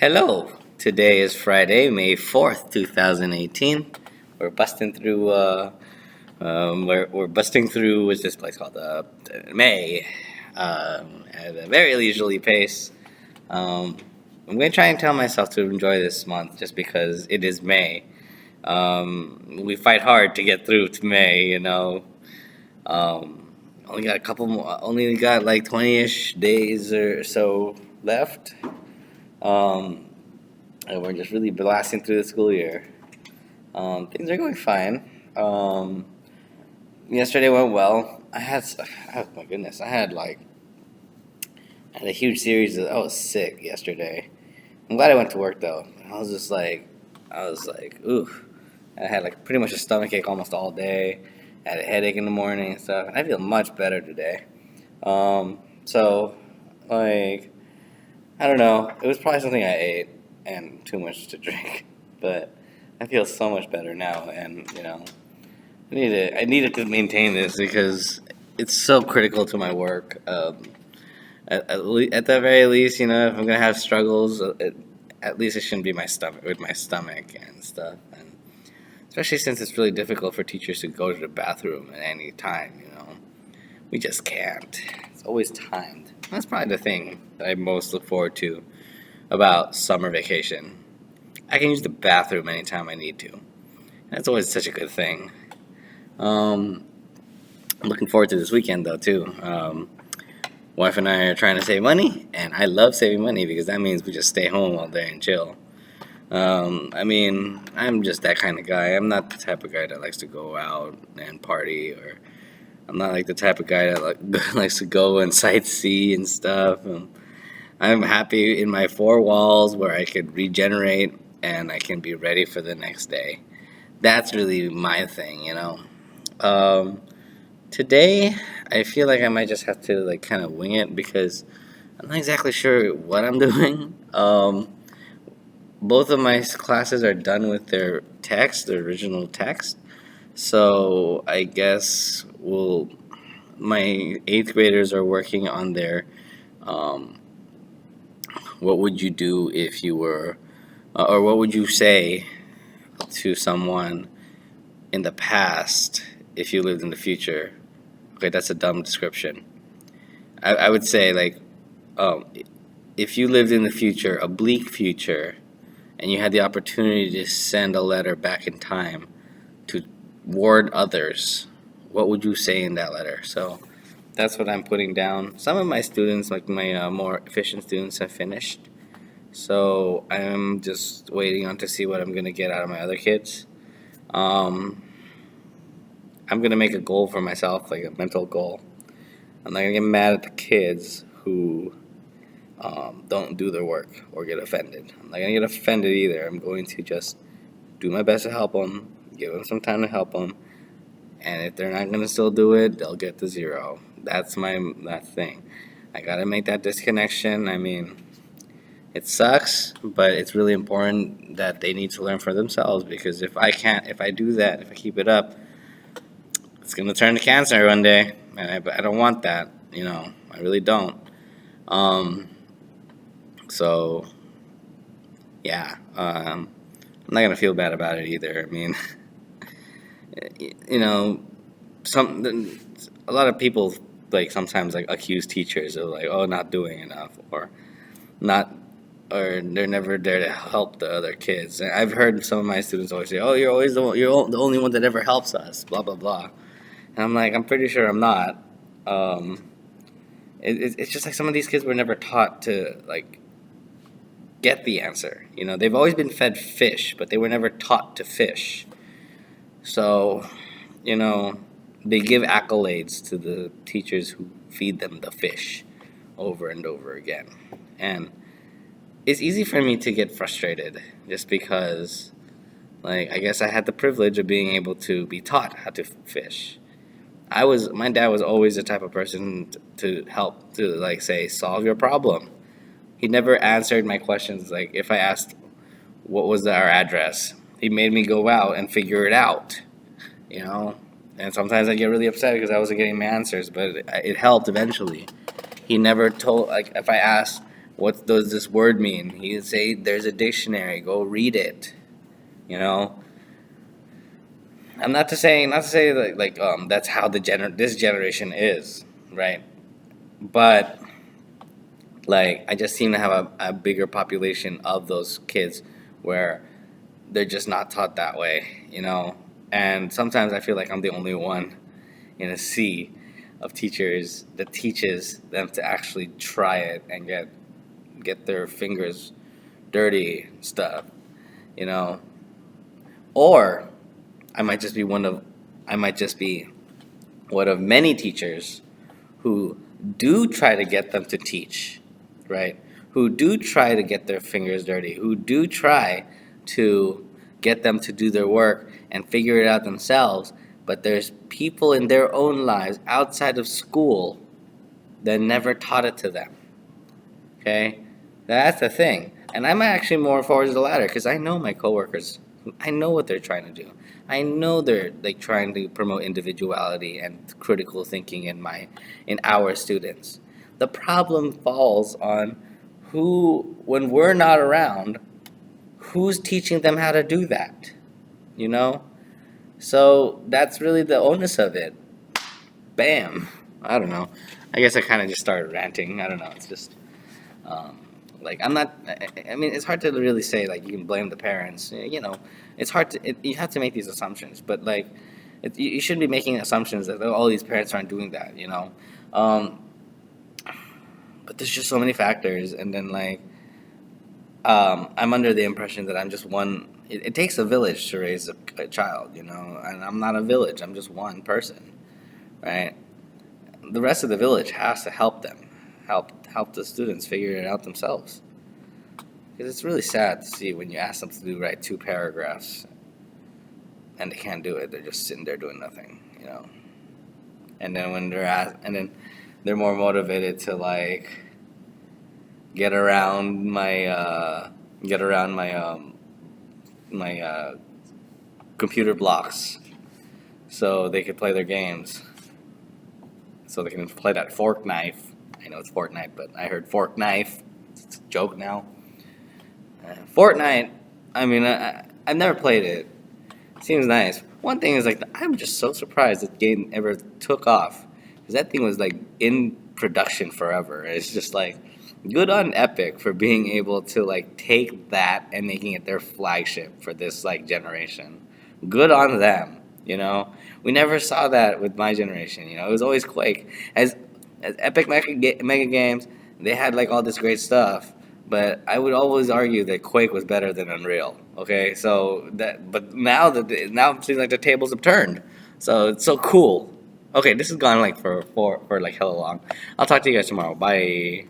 Hello. Today is Friday, May 4th, 2018. We're busting through we're busting through what's this place called? May. At a very leisurely pace. Um, I'm gonna try and tell myself to enjoy this month just because it is May. We fight hard to get through to May. Only got a couple more, only got like 20-ish days or so left. Um, and we're just really blasting through the school year. Things are going fine. Yesterday went well. Oh my goodness, I had a huge series I was sick yesterday. I'm glad I went to work though. I was like, ooh. I had like pretty much a stomach ache almost all day. I had a headache in the morning and stuff. And I feel much better today. So, like, I don't know. It was probably something I ate and too much to drink. But I feel so much better now. And, I needed to maintain this because it's so critical to my work. At the very least, if I'm going to have struggles, at least it shouldn't be with my stomach and stuff. And especially since it's really difficult for teachers to go to the bathroom at any time. We just can't. It's always timed. That's probably the thing that I most look forward to about summer vacation. I can use the bathroom anytime I need to. That's always such a good thing. I'm looking forward to this weekend though too. Wife and I are trying to save money, and I love saving money because that means we just stay home all day and chill. I'm just that kind of guy. I'm not the type of guy that likes to go out and party, or I'm not like the type of guy that likes to go and sightsee and stuff. I'm happy in my four walls where I could regenerate and I can be ready for the next day. That's really my thing. Today, I feel like I might just have to like kind of wing it because I'm not exactly sure what I'm doing. Both of my classes are done with their original text. So I guess my eighth graders are working on their um, what would you do if you were, or what would you say to someone in the past if you lived in the future? Okay, that's a dumb description. I would say like, um, if you lived in the future, a bleak future, and you had the opportunity to send a letter back in time to ward others, what would you say in that letter? So that's what I'm putting down. Some of my students, like my more efficient students, have finished. So I'm just waiting on to see what I'm going to get out of my other kids. Um, I'm going to make a goal for myself, like a mental goal. I'm not going to get mad at the kids who don't do their work or get offended. I'm not going to get offended either. I'm going to just do my best to help them, give them some time to help them, and if they're not going to still do it, they'll get the 0. That's that thing. I got to make that disconnection. It sucks, but it's really important that they need to learn for themselves because if I do that, if I keep it up, it's going to turn to cancer one day, and I don't want that, I really don't. Um, so, yeah, I'm not going to feel bad about it either. You know, a lot of people like sometimes like accuse teachers of like, oh, not doing enough not or they're never there to help the other kids. And I've heard some of my students always say, "Oh, you're always the only one that ever helps us." Blah blah blah. And I'm like, I'm pretty sure I'm not. Um, it's just like some of these kids were never taught to like get the answer. They've always been fed fish, but they were never taught to fish. So, you know, they give accolades to the teachers who feed them the fish over and over again. And it's easy for me to get frustrated just because, like, I guess I had the privilege of being able to be taught how to fish. My dad was always the type of person to help to, like, say, solve your problem. He never answered my questions. Like, if I asked what was our address, he made me go out and figure it out, you know? And sometimes I get really upset because I wasn't getting my answers, but it helped eventually. He never told, like, if I asked, what does this word mean? He'd say, there's a dictionary, go read it. You know, I'm not to say that's how this generation is, right? But like I just seem to have a bigger population of those kids where they're just not taught that way, you know. And sometimes I feel like I'm the only one in a sea of teachers that teaches them to actually try it and get their fingers dirty and stuff, you know. Or I might just be one of I might just be one of many teachers who do try to get them to teach, right? Who do try to get their fingers dirty, who do try to get them to do their work and figure it out themselves, but there's people in their own lives outside of school that never taught it to them. Okay? That's the thing. And I'm actually more forward to the latter because I know my coworkers. I know what they're trying to do. I know they're like trying to promote individuality and critical thinking in our students. The problem falls on who, when we're not around, who's teaching them how to do that? You know? So that's really the onus of it. Bam. I don't know. I guess I kind of just started ranting. I don't know. It's just um, like I'm not. I mean, it's hard to really say like you can blame the parents. You know, it's hard to. You have to make these assumptions, but like, you shouldn't be making assumptions that all these parents aren't doing that. You know, um, but there's just so many factors, and then like I'm under the impression that I'm just one. It takes a village to raise a child, you know, and I'm not a village. I'm just one person, right? The rest of the village has to help them, help the students figure it out themselves. Because it's really sad to see when you ask them to write 2 paragraphs and they can't do it. They're just sitting there doing nothing, you know. And then and then they're more motivated to like get around my my computer blocks so they could play their games. So they can play that fork knife. I know it's Fortnite, but I heard fork knife. It's a joke now. Fortnite. I mean, I've never played it. Seems nice. One thing is like I'm just so surprised that game ever took off because that thing was like in production forever. It's just like good on Epic for being able to like take that and making it their flagship for this like generation. Good on them. You know, we never saw that with my generation. You know, it was always Quake. As Epic Mega Games, they had like all this great stuff, but I would always argue that Quake was better than Unreal. Okay, so but now it seems like the tables have turned. So it's so cool. Okay, this has gone like for like hella long. I'll talk to you guys tomorrow. Bye.